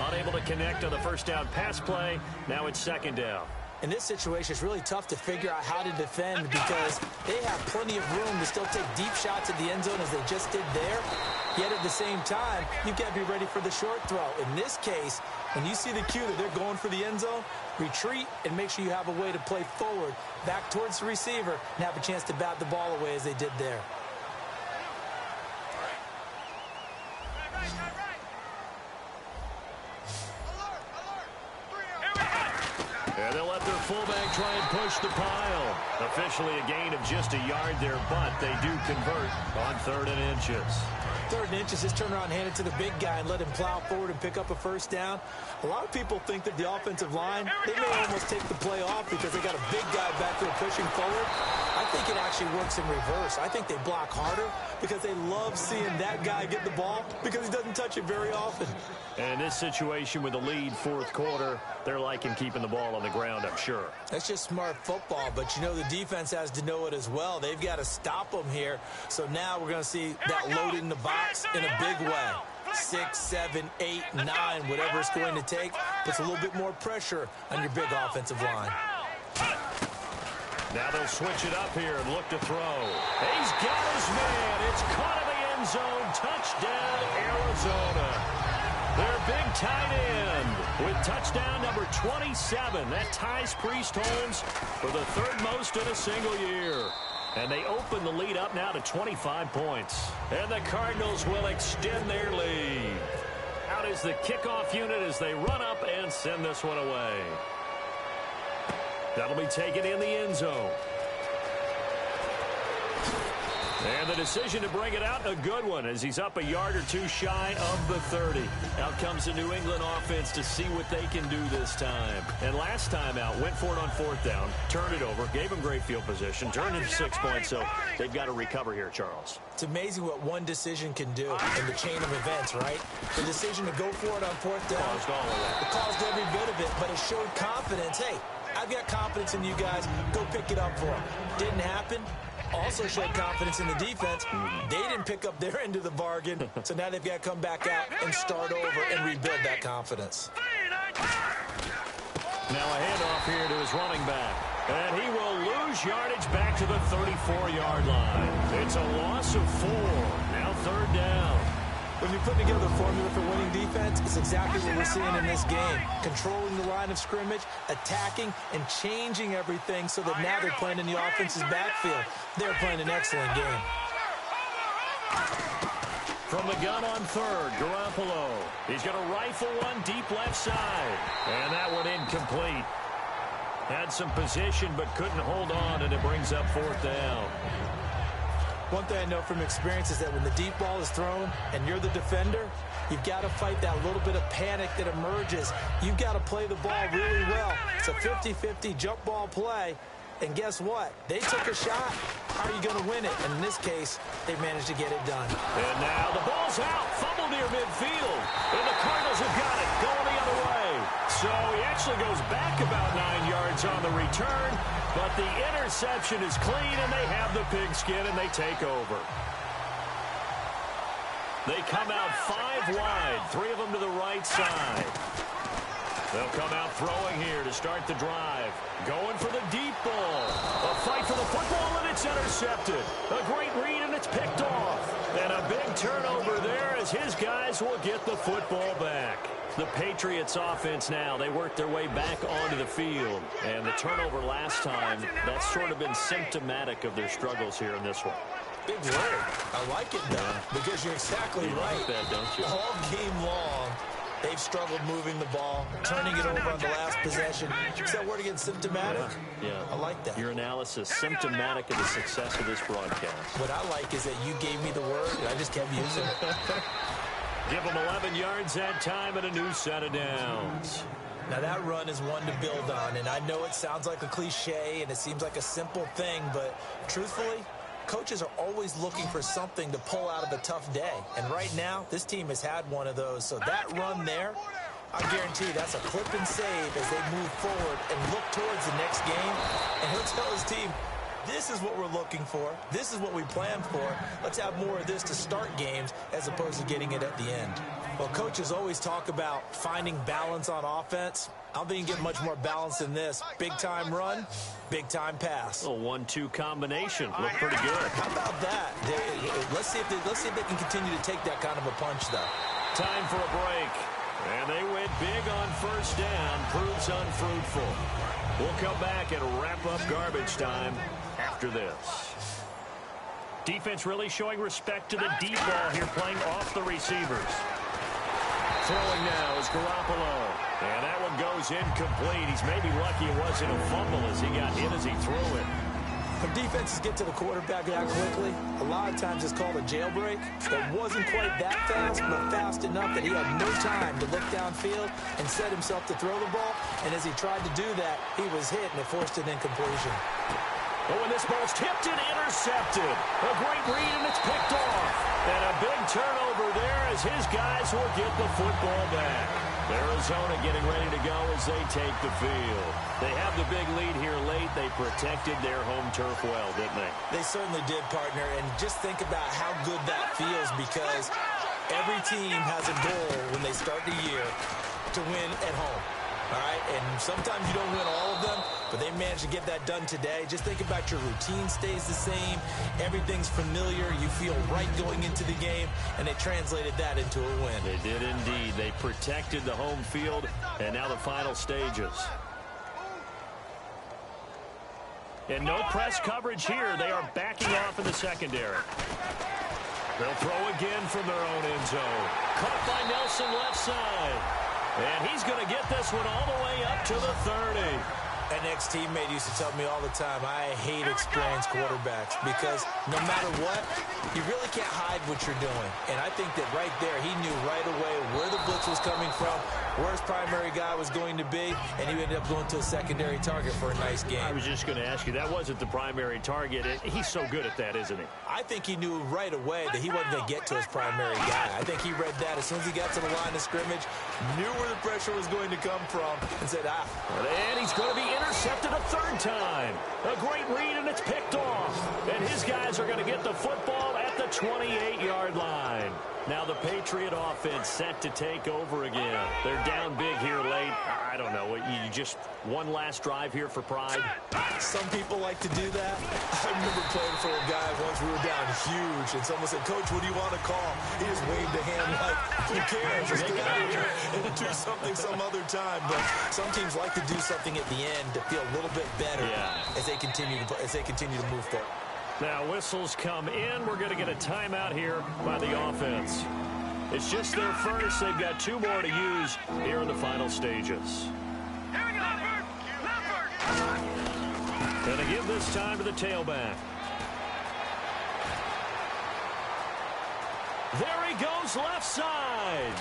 B: Unable to connect on the 1st down pass play. Now it's 2nd down.
C: In this situation, it's really tough to figure out how to defend because they have plenty of room to still take deep shots at the end zone as they just did there. Yet at the same time, you've got to be ready for the short throw. In this case, when you see the cue that they're going for the end zone, retreat and make sure you have a way to play forward, back towards the receiver, and have a chance to bat the ball away as they did there.
B: And they'll let their fullback try and push the pile. Officially a gain of just a yard there, but they do convert on 3rd and inches.
C: 3rd and inches, just turn around, hand it to the big guy, and let him plow forward and pick up a 1st down. A lot of people think that the offensive line, they may almost take the play off because they got a big guy back there pushing forward. I think it actually works in reverse. I think they block harder because they love seeing that guy get the ball because he doesn't touch it very often.
B: And in this situation with the lead 4th quarter, they're liking keeping the ball on the ground, I'm sure.
C: That's just smart football, but you know the defense has to know it as well. They've got to stop them here. So now we're going to see that loading the box in a big way. 6, 7, 8, 9, whatever it's going to take, puts a little bit more pressure on your big offensive line.
B: Now they'll switch it up here and look to throw. He's got his man. It's caught in the end zone. Touchdown, Arizona. Their big tight end with touchdown number 27. That ties Priest Holmes for the third most in a single year. And they open the lead up now to 25 points. And the Cardinals will extend their lead. Out is the kickoff unit as they run up and send this one away. That'll be taken in the end zone. And the decision to bring it out, a good one, as he's up a yard or two shy of the 30. Out comes the New England offense to see what they can do this time. And last time out, went for it on fourth down, turned it over, gave them great field position, turned into 6 points, so they've got to recover here, Charles.
C: It's amazing what one decision can do in the chain of events, right? The decision to go for it on fourth down.
B: Caused all of that.
C: It caused every bit of it, but it showed confidence. Hey, I've got confidence in you guys. Go pick it up for them. Didn't happen. Also showed confidence in the defense. They didn't pick up their end of the bargain, so now they've got to come back out and start over and rebuild that confidence.
B: Now a handoff here to his running back. And he will lose yardage back to the 34-yard line. It's a loss of 4. Now third down.
C: When you put together a formula for winning defense, it's exactly what we're seeing in this game. Controlling the line of scrimmage, attacking, and changing everything so that now they're playing in the offense's backfield. They're playing an excellent game.
B: From the gun on third, Garoppolo. He's going to rifle one deep left side. And that one incomplete. Had some position but couldn't hold on, and it brings up fourth down.
C: One thing I know from experience is that when the deep ball is thrown and you're the defender, you've got to fight that little bit of panic that emerges. You've got to play the ball really well. It's a 50-50 jump ball play. And guess what? They took a shot. How are you going to win it? And in this case, they managed to get it done.
B: And now the ball's out. Fumble near midfield. And the Cardinals have got it going the other way. So he actually goes back about 9 yards on the return. But the interception is clean, and they have the pigskin, and they take over. They come out 5 wide, 3 of them to the right side. They'll come out throwing here to start the drive. Going for the deep ball. A fight for the football, and it's intercepted. A great read, and it's picked off. And a big turnover there as his guys will get the football back. The Patriots offense now, they work their way back onto the field. And the turnover last time, that's sort of been symptomatic of their struggles here in this one.
C: Big word. I like it, though, because you're exactly right.
B: Like that, don't you?
C: All game long, they've struggled moving the ball, turning it over on the last possession. Is that word again, symptomatic?
B: Yeah.
C: I like that.
B: Your analysis, symptomatic of the success of this broadcast.
C: What I like is that you gave me the word, and I just kept using it.
B: Give them 11 yards that time and a new set of downs.
C: Now, that run is one to build on, and I know it sounds like a cliche, and it seems like a simple thing, but truthfully, coaches are always looking for something to pull out of a tough day. And right now, this team has had one of those. So that run there, I guarantee you that's a clip and save as they move forward and look towards the next game. And he'll tell his team, this is what we're looking for. This is what we planned for. Let's have more of this to start games as opposed to getting it at the end. Well, coaches always talk about finding balance on offense. I don't think you can get much more balance than this. Big-time run, big-time pass.
B: A 1-2 combination. Look pretty good.
C: How about that? Let's see if they can continue to take that kind of a punch, though.
B: Time for a break. And they went big on first down. Proves unfruitful. We'll come back and wrap up garbage time after this. Defense really showing respect to the deep ball here, playing off the receivers. Throwing now is Garoppolo. And that one goes incomplete. He's maybe lucky it wasn't a fumble as he got hit as he threw it.
C: When defenses get to the quarterback that quickly, a lot of times it's called a jailbreak. It wasn't quite that fast, but fast enough that he had no time to look downfield and set himself to throw the ball. And as he tried to do that, he was hit, and it forced an incompletion.
B: Oh, and this ball's tipped and intercepted. A great read, and it's picked off. And a big turnover there as his guys will get the football back. Arizona getting ready to go as they take the field. They have the big lead here late. They protected their home turf well, didn't they?
C: They certainly did, partner. And just think about how good that feels, because every team has a goal when they start the year to win at home. All right, and sometimes you don't win all of them, but but they managed to get that done today. Just think about your routine stays the same. Everything's familiar. You feel right going into the game, and they translated that into a win.
B: They did indeed. They protected the home field, and now the final stages. And no press coverage here. They are backing off in the secondary. They'll throw again from their own end zone. Caught by Nelson left side. And he's going to get this one all the way up to the 30.
C: An ex-teammate used to tell me all the time, I hate experienced quarterbacks because no matter what, you really can't hide what you're doing. And I think that right there, he knew right away where the blitz was coming from, where his primary guy was going to be, and he ended up going to a secondary target for a nice game.
B: I was just going to ask you, that wasn't the primary target. He's so good at that, isn't he?
C: I think he knew right away that he wasn't going to get to his primary guy. I think he read that as soon as he got to the line of scrimmage, knew where the pressure was going to come from, and said,
B: And he's going to be intercepted a third time. A great read, and it's picked off. And his guys are going to get the football at the 28-yard line. Now the Patriot offense set to take over again. They're down big here late. I don't know. You just one last drive here for pride?
C: Some people like to do that. I remember playing for a guy once. We were down huge, and someone said, Coach, what do you want to call? He just waved a hand like, who cares? Just get out here and do something some other time. But some teams like to do something at the end to feel a little bit better as they continue to move forward.
B: Now whistles come in. We're going to get a timeout here by the offense. It's just their first. They've got two more to use here in the final stages. Going to give this time to the tailback. There he goes left side.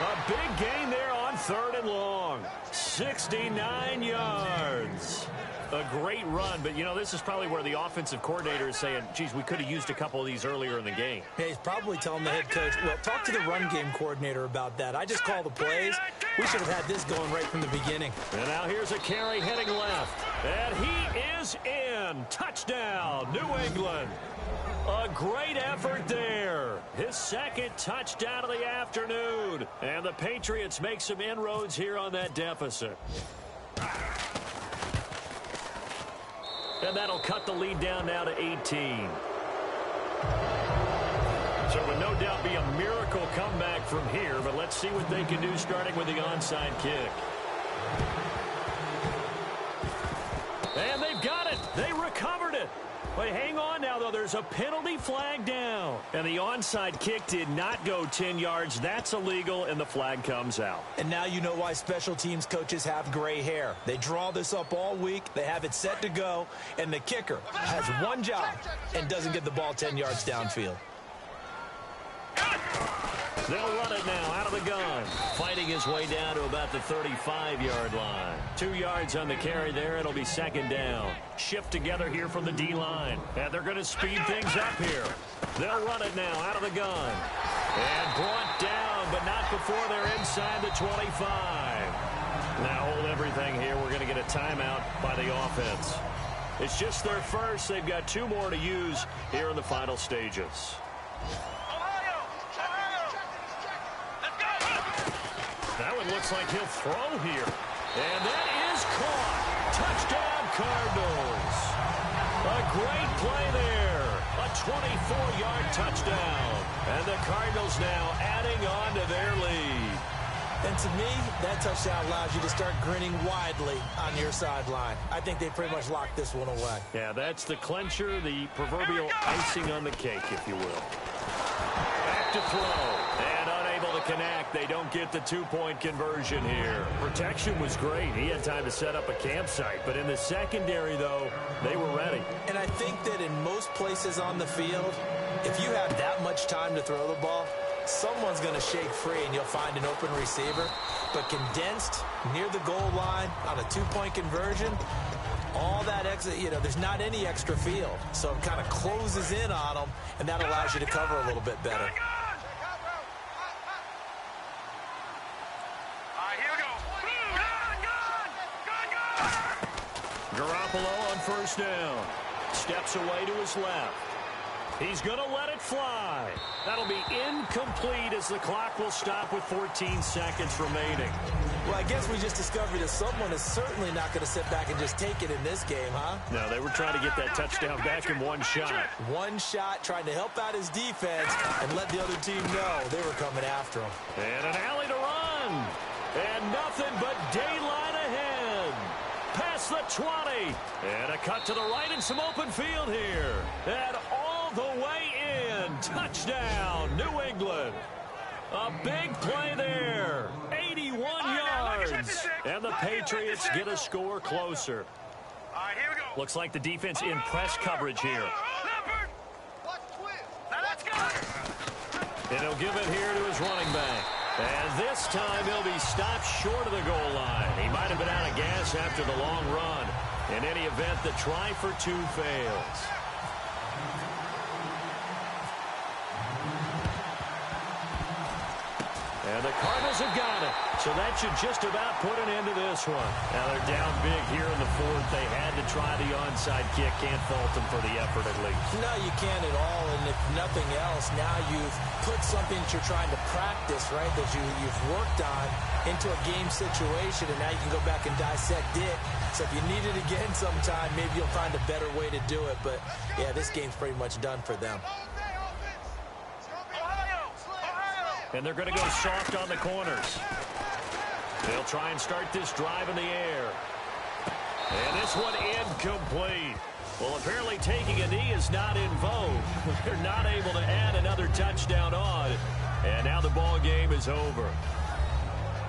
B: A big gain there on 3rd and long. 69 yards. A great run, but, you know, this is probably where the offensive coordinator is saying, geez, we could have used a couple of these earlier in the game.
C: Yeah, he's probably telling the head coach, well, talk to the run game coordinator about that. I just call the plays. We should have had this going right from the beginning.
B: And now here's a carry heading left. And he is in. Touchdown, New England. A great effort there. His second touchdown of the afternoon. And the Patriots make some inroads here on that deficit. And that'll cut the lead down now to 18. So it would no doubt be a miracle comeback from here, but let's see what they can do starting with the onside kick. And they've got it. They recovered it. But hang on now, though. There's a penalty flag down. And the onside kick did not go 10 yards. That's illegal, and the flag comes out.
C: And now you know why special teams coaches have gray hair. They draw this up all week. They have it set to go. And the kicker has one job and doesn't get the ball 10 yards downfield.
B: They'll run it now out of the gun. Fighting his way down to about the 35-yard line. 2 yards on the carry there. It'll be second down. Shift together here from the D-line. And they're going to speed things up here. They'll run it now out of the gun. And brought down, but not before they're inside the 25. Now hold everything here. We're going to get a timeout by the offense. It's just their first. They've got two more to use here in the final stages. That one looks like he'll throw here. And that is caught. Touchdown, Cardinals. A great play there. A 24-yard touchdown. And the Cardinals now adding on to their lead.
C: And to me, that touchdown allows you to start grinning widely on your sideline. I think they pretty much locked this one away.
B: Yeah, that's the clincher, the proverbial icing on the cake, if you will. Back to throw. And unable to connect. They don't get the two-point conversion here. Protection was great. He had time to set up a campsite. But in the secondary, though, they were ready.
C: And I think that in most places on the field, if you have that much time to throw the ball, someone's going to shake free and you'll find an open receiver. But condensed near the goal line on a two-point conversion, all that extra, you know, there's not any extra field. So it kind of closes in on them, and that allows you to cover a little bit better.
B: Garoppolo on first down. Steps away to his left. He's going to let it fly. That'll be incomplete as the clock will stop with 14 seconds remaining.
C: Well, I guess we just discovered that someone is certainly not going to sit back and just take it in this game, huh?
B: No, they were trying to get that touchdown back in one shot.
C: One shot, trying to help out his defense and let the other team know they were coming after him.
B: And an alley to run. And nothing but daylight ahead. Past the 20. And a cut to the right and some open field here. And all the way in. Touchdown, New England. A big play there. 81 yards. And the Patriots get a score closer.
D: All right, here we go.
B: Looks like the defense in press coverage here.
D: Now let's go.
B: And he'll give it here to his running back. And this time he'll be stopped short of the goal line. He might have been out of gas after the long run. In any event, the try for two fails. And the Cardinals have got it. So that should just about put an end to this one. Now they're down big here in the fourth. They had to try the onside kick. Can't fault them for the effort at least.
C: No, you can't at all. And if nothing else, now you've put something that you're trying to practice, right, that you've worked on into a game situation, and now you can go back and dissect it. So if you need it again sometime, maybe you'll find a better way to do it. But, yeah, this game's pretty much done for them.
B: And they're going to go soft on the corners. They'll try and start this drive in the air. And this one incomplete. Well, apparently taking a knee is not in vogue. They're not able to add another touchdown on. And now the ball game is over.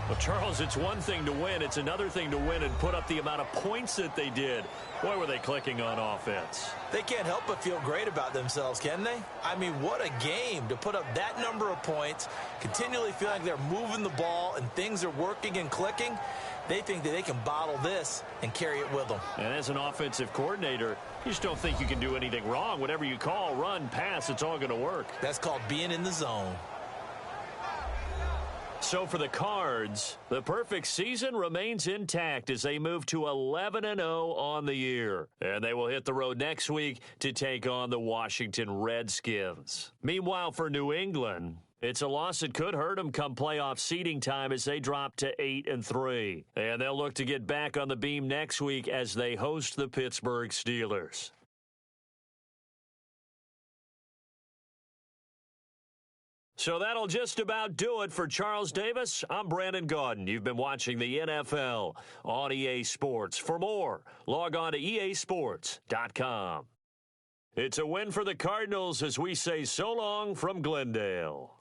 B: Well, Charles, it's one thing to win. It's another thing to win and put up the amount of points that they did. Boy, were they clicking on offense.
C: They can't help but feel great about themselves, can they? I mean, what a game to put up that number of points, continually feel like they're moving the ball and things are working and clicking. They think that they can bottle this and carry it with them.
B: And as an offensive coordinator, you just don't think you can do anything wrong. Whatever you call, run, pass, it's all going to work.
C: That's called being in the zone.
B: So for the Cards, the perfect season remains intact as they move to 11-0 on the year. And they will hit the road next week to take on the Washington Redskins. Meanwhile, for New England, it's a loss that could hurt them come playoff seeding time as they drop to 8-3. And they'll look to get back on the beam next week as they host the Pittsburgh Steelers. So that'll just about do it for Charles Davis. I'm Brandon Gaudin. You've been watching the NFL on EA Sports. For more, log on to easports.com. It's a win for the Cardinals as we say so long from Glendale.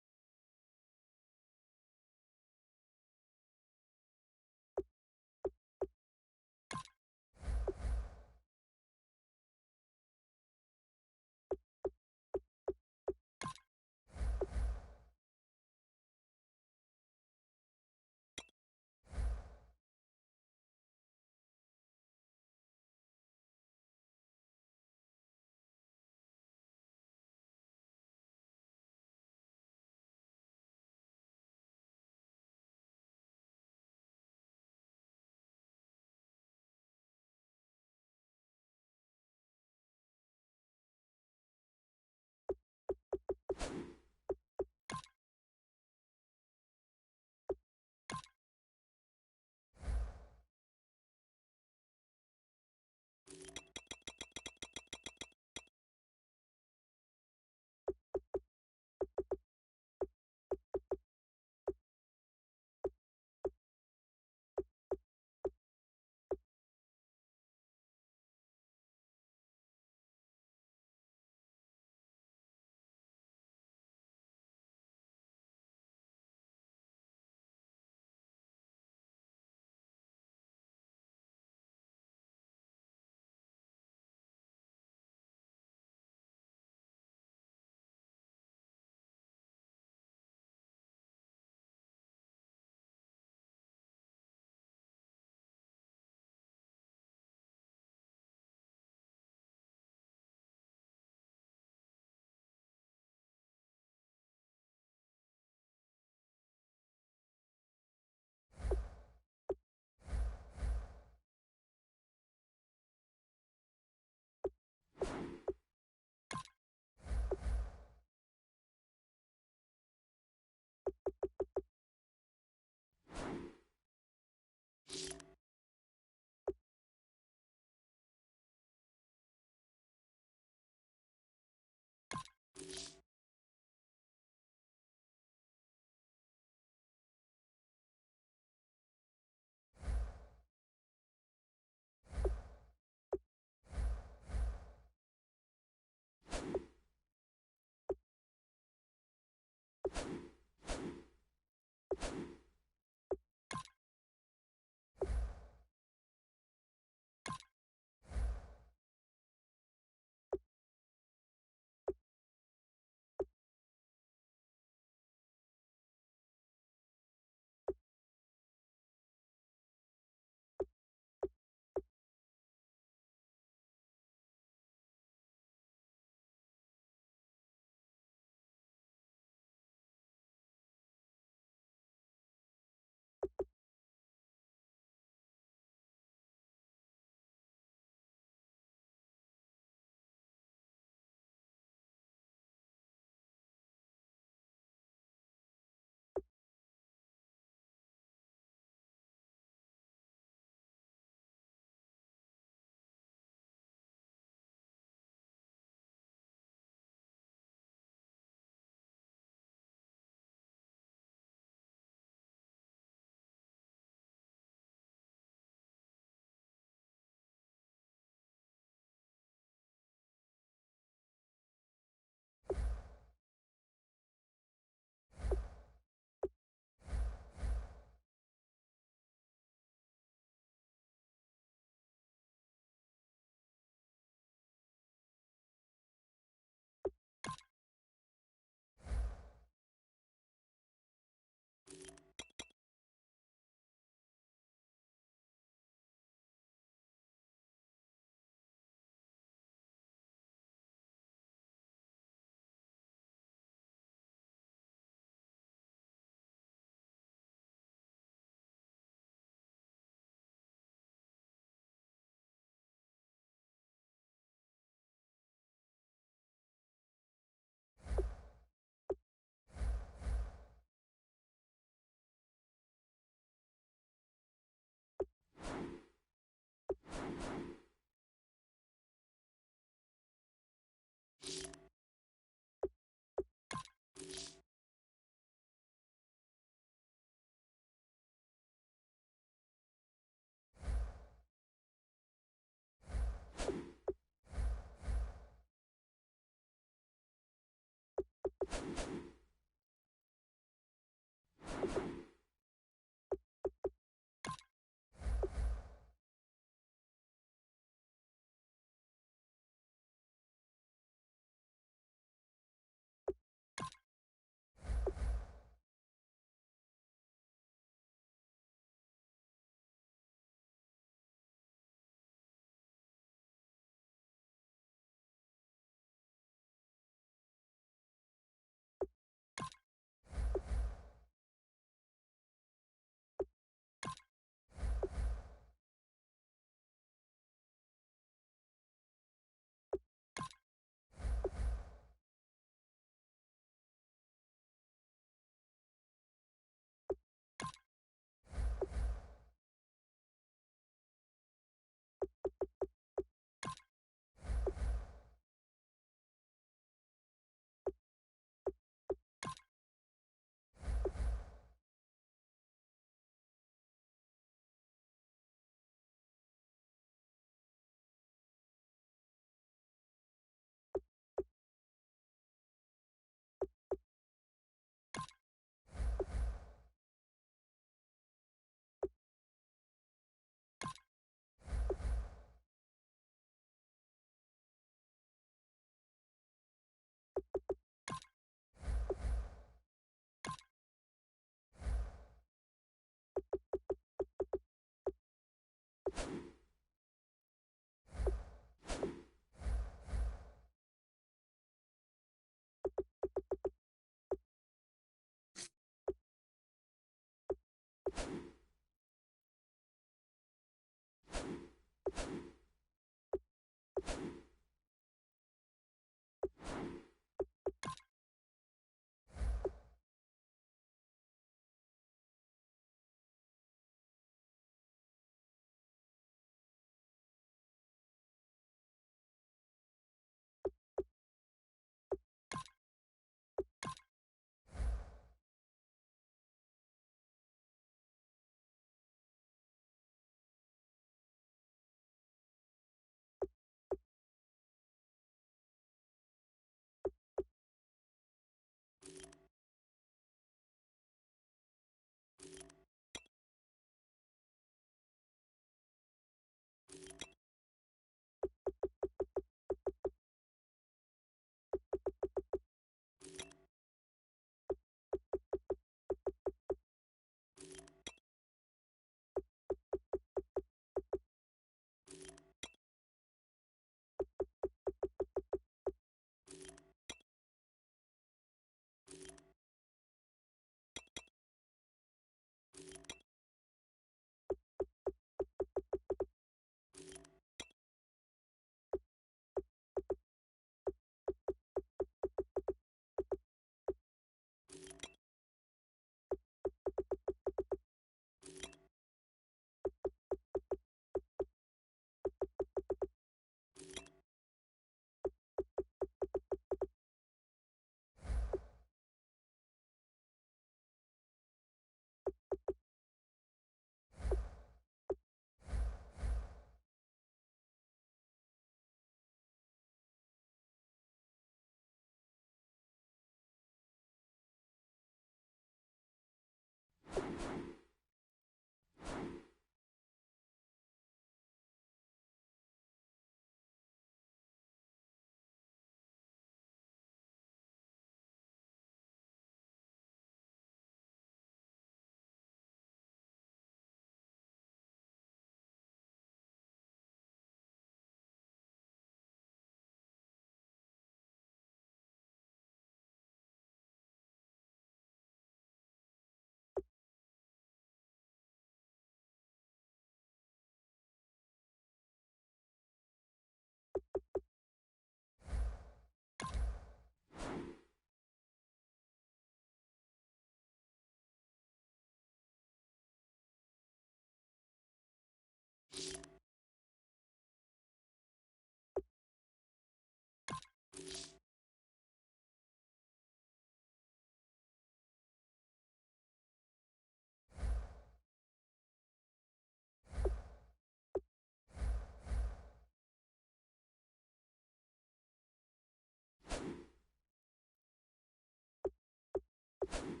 A: it.